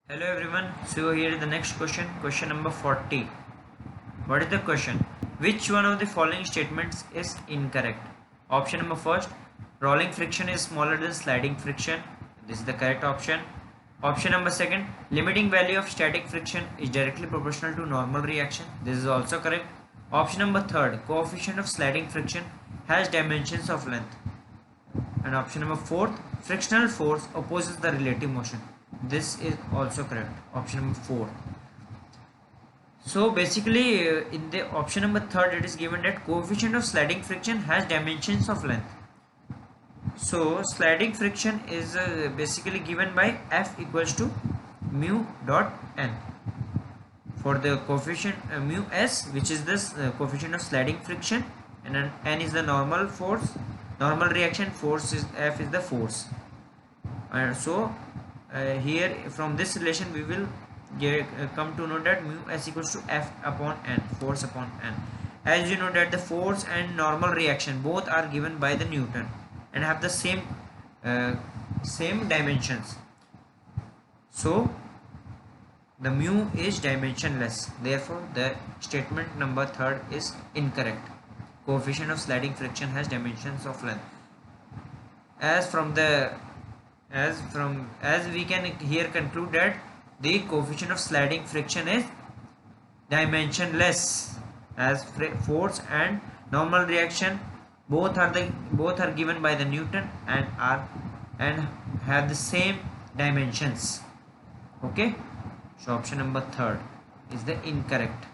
Hello everyone, so here is the next question number 40. What is the question? Which one of the following statements is incorrect? Option number first, rolling friction is smaller than sliding friction. This is the correct option. Option number second, limiting value of static friction is directly proportional to normal reaction. This is also correct. Option number third, coefficient of sliding friction has dimensions of length. And option number fourth, frictional force opposes the relative motion. This is also correct. Option number four. So basically in the option number third it is given that coefficient of sliding friction has dimensions of length. So sliding friction is basically given by F equals to mu dot n. For the coefficient mu s, which is this coefficient of sliding friction, and n is the normal force, normal reaction force is F is the force. And so here from this relation we will come to know that mu s equals to F upon n, force upon n. As you know that the force and normal reaction both are given by the Newton and have the same dimensions. So the mu is dimensionless. Therefore the statement number third is incorrect. Coefficient of sliding friction has dimensions of length. As we can here conclude that the coefficient of sliding friction is dimensionless, as force and normal reaction both are given by the Newton and have the same dimensions. Okay, so option number third is the incorrect.